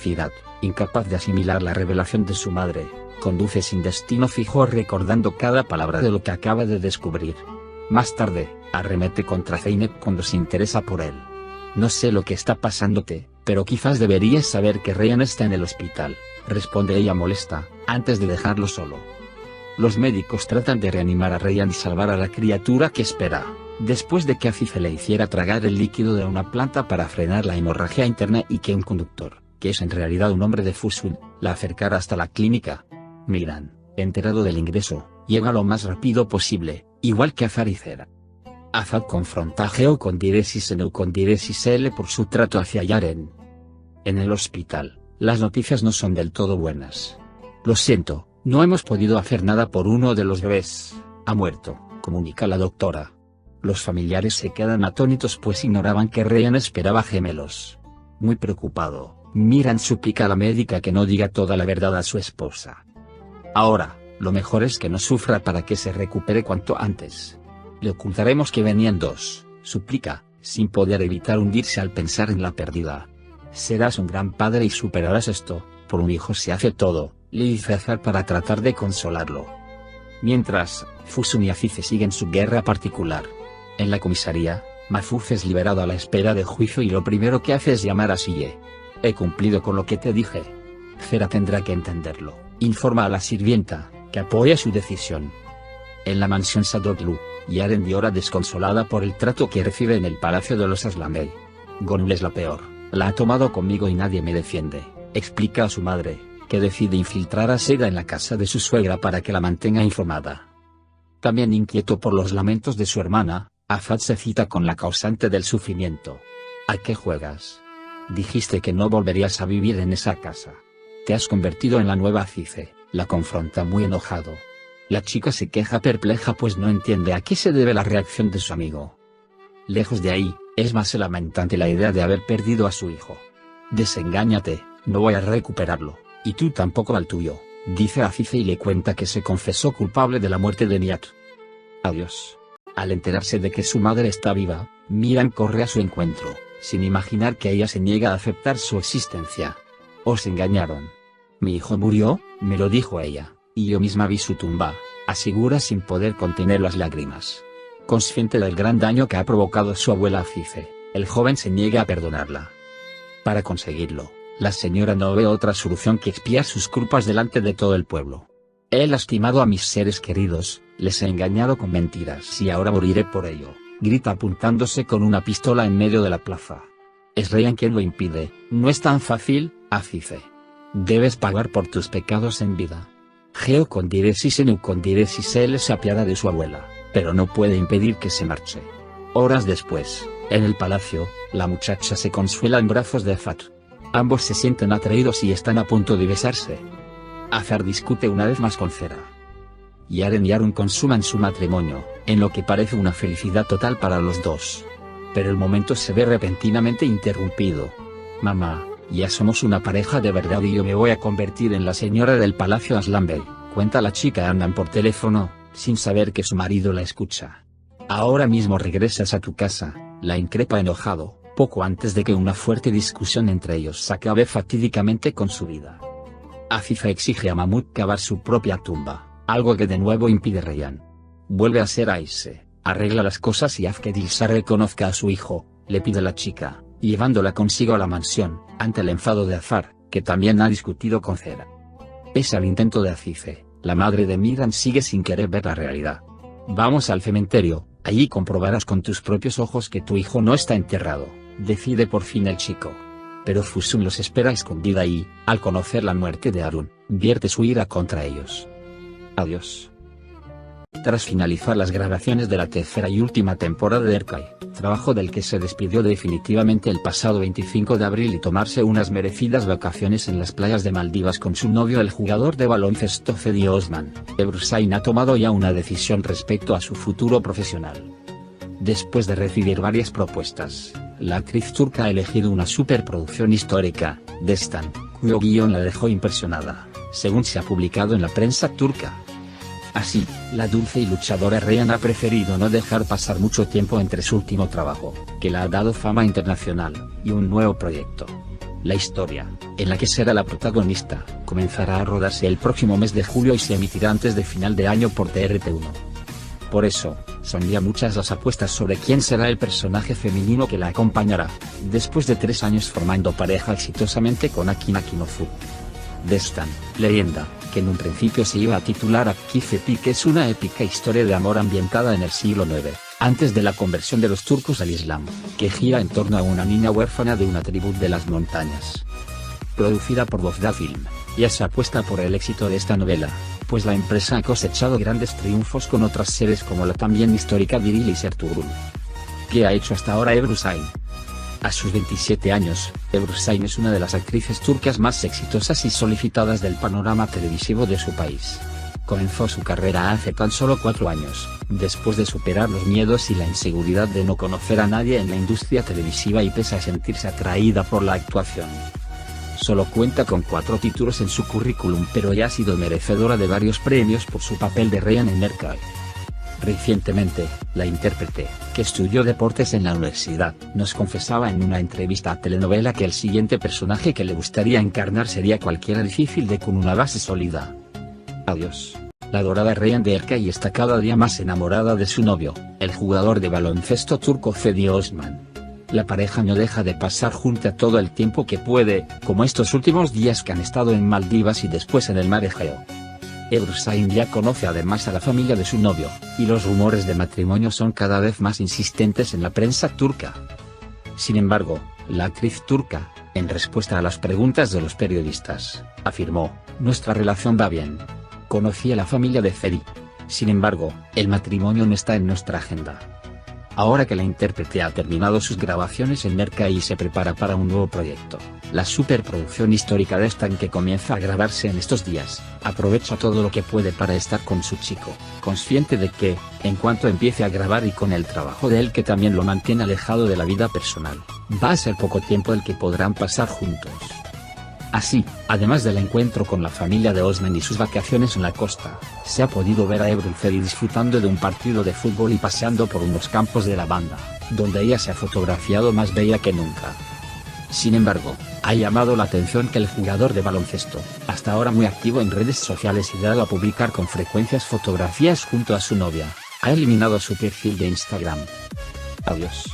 felicidad, incapaz de asimilar la revelación de su madre, conduce sin destino fijo recordando cada palabra de lo que acaba de descubrir. Más tarde, arremete contra Zeynep cuando se interesa por él. No sé lo que está pasándote, pero quizás deberías saber que Ryan está en el hospital, responde ella molesta, antes de dejarlo solo. Los médicos tratan de reanimar a Ryan y salvar a la criatura que espera, después de que Afife le hiciera tragar el líquido de una planta para frenar la hemorragia interna y que un conductor, que es en realidad un hombre de Fusun, la acercara hasta la clínica. Miran, enterado del ingreso, llega lo más rápido posible, igual que Azar y Zera. Azar confronta a Geo con diéresis N con diéresis L por su trato hacia Yaren. En el hospital, las noticias no son del todo buenas. Lo siento, no hemos podido hacer nada por uno de los bebés, ha muerto, comunica la doctora. Los familiares se quedan atónitos pues ignoraban que Ryan esperaba gemelos. Muy preocupado, Miran suplica a la médica que no diga toda la verdad a su esposa. Ahora, lo mejor es que no sufra para que se recupere cuanto antes. Le ocultaremos que venían dos, suplica, sin poder evitar hundirse al pensar en la pérdida. Serás un gran padre y superarás esto, por un hijo se hace todo, le dice Azar para tratar de consolarlo. Mientras, Fusun y Afife siguen su guerra particular. En la comisaría, Mahfouz es liberado a la espera del juicio y lo primero que hace es llamar a Sille. He cumplido con lo que te dije. Zera tendrá que entenderlo, informa a la sirvienta, que apoya su decisión. En la mansión Sadoglu, Yaren llora desconsolada por el trato que recibe en el palacio de los Aslamey. Gonul es la peor, la ha tomado conmigo y nadie me defiende, explica a su madre, que decide infiltrar a Seda en la casa de su suegra para que la mantenga informada. También inquieto por los lamentos de su hermana, Azad se cita con la causante del sufrimiento. ¿A qué juegas? Dijiste que no volverías a vivir en esa casa. Te has convertido en la nueva Afife, la confronta muy enojado. La chica se queja perpleja pues no entiende a qué se debe la reacción de su amigo. Lejos de ahí, es más lamentante la idea de haber perdido a su hijo. Desengáñate, no voy a recuperarlo, y tú tampoco al tuyo, dice Afife y le cuenta que se confesó culpable de la muerte de Nihat. Adiós. Al enterarse de que su madre está viva, Miran corre a su encuentro, sin imaginar que ella se niega a aceptar su existencia. Os engañaron. Mi hijo murió, me lo dijo ella, y yo misma vi su tumba, asegura sin poder contener las lágrimas. Consciente del gran daño que ha provocado su abuela Afife, el joven se niega a perdonarla. Para conseguirlo, la señora no ve otra solución que expiar sus culpas delante de todo el pueblo. He lastimado a mis seres queridos, les he engañado con mentiras y ahora moriré por ello, grita apuntándose con una pistola en medio de la plaza. Es Ryan quien lo impide, no es tan fácil, Afife. Debes pagar por tus pecados en vida. Geo con diéresis N con diéresis L se apiada de su abuela, pero no puede impedir que se marche. Horas después, en el palacio, la muchacha se consuela en brazos de Azar. Ambos se sienten atraídos y están a punto de besarse. Azar discute una vez más con Zera. Yaren y Arun consuman su matrimonio, en lo que parece una felicidad total para los dos. Pero el momento se ve repentinamente interrumpido. Mamá, ya somos una pareja de verdad y yo me voy a convertir en la señora del palacio Aslanbey, cuenta la chica Andan por teléfono, sin saber que su marido la escucha. Ahora mismo regresas a tu casa, la increpa enojado, poco antes de que una fuerte discusión entre ellos acabe fatídicamente con su vida. Afife exige a Mahmoud cavar su propia tumba, algo que de nuevo impide Ryan. Vuelve a ser Aise, arregla las cosas y haz que Dilsa reconozca a su hijo, le pide la chica, llevándola consigo a la mansión, ante el enfado de Azar, que también ha discutido con Zera. Pese al intento de Afife, la madre de Miran sigue sin querer ver la realidad. Vamos al cementerio, allí comprobarás con tus propios ojos que tu hijo no está enterrado, decide por fin el chico. Pero Fusun los espera escondida y, al conocer la muerte de Arun, vierte su ira contra ellos. Adiós. Tras finalizar las grabaciones de la tercera y última temporada de Erkai, trabajo del que se despidió definitivamente el pasado 25 de abril y tomarse unas merecidas vacaciones en las playas de Maldivas con su novio el jugador de baloncesto Cedi Osman, Ebrusain ha tomado ya una decisión respecto a su futuro profesional. Después de recibir varias propuestas, la actriz turca ha elegido una superproducción histórica, Destan, cuyo guión la dejó impresionada, según se ha publicado en la prensa turca. Así, la dulce y luchadora Ryan ha preferido no dejar pasar mucho tiempo entre su último trabajo, que le ha dado fama internacional, y un nuevo proyecto. La historia, en la que será la protagonista, comenzará a rodarse el próximo mes de julio y se emitirá antes de final de año por TRT1. Por eso, son ya muchas las apuestas sobre quién será el personaje femenino que la acompañará, después de 3 años formando pareja exitosamente con Aki Akinofu. Destan, leyenda, que en un principio se iba a titular Akifepi, es una épica historia de amor ambientada en el siglo IX, antes de la conversión de los turcos al Islam, que gira en torno a una niña huérfana de una tribu de las montañas. Producida por Bozda Film, ya se apuesta por el éxito de esta novela, pues la empresa ha cosechado grandes triunfos con otras series como la también histórica Dirilis Ertuğrul. ¿Qué ha hecho hasta ahora Ebru Şahin? A sus 27 años, Ebru Şahin es una de las actrices turcas más exitosas y solicitadas del panorama televisivo de su país. Comenzó su carrera hace tan solo 4 años, después de superar los miedos y la inseguridad de no conocer a nadie en la industria televisiva y pese a sentirse atraída por la actuación. Solo cuenta con 4 títulos en su currículum, pero ya ha sido merecedora de varios premios por su papel de Reyhan en Merkay. Recientemente, la intérprete, que estudió deportes en la universidad, nos confesaba en una entrevista a telenovela que el siguiente personaje que le gustaría encarnar sería cualquiera difícil de con una base sólida. Adiós. La dorada Reyhan de Erkay está cada día más enamorada de su novio, el jugador de baloncesto turco Fethi Osman. La pareja no deja de pasar junta todo el tiempo que puede, como estos últimos días que han estado en Maldivas y después en el mar Egeo. Ebru Şahin ya conoce además a la familia de su novio, y los rumores de matrimonio son cada vez más insistentes en la prensa turca. Sin embargo, la actriz turca, en respuesta a las preguntas de los periodistas, afirmó: "Nuestra relación va bien. Conocí a la familia de Fethi. Sin embargo, el matrimonio no está en nuestra agenda". Ahora que la intérprete ha terminado sus grabaciones en Merkay y se prepara para un nuevo proyecto, la superproducción histórica Destan, que comienza a grabarse en estos días, aprovecha todo lo que puede para estar con su chico, consciente de que, en cuanto empiece a grabar y con el trabajo de él que también lo mantiene alejado de la vida personal, va a ser poco tiempo el que podrán pasar juntos. Así, además del encuentro con la familia de Osman y sus vacaciones en la costa, se ha podido ver a Ebru Şahin disfrutando de un partido de fútbol y paseando por unos campos de lavanda, donde ella se ha fotografiado más bella que nunca. Sin embargo, ha llamado la atención que el jugador de baloncesto, hasta ahora muy activo en redes sociales y dado a publicar con frecuencias fotografías junto a su novia, ha eliminado su perfil de Instagram. Adiós.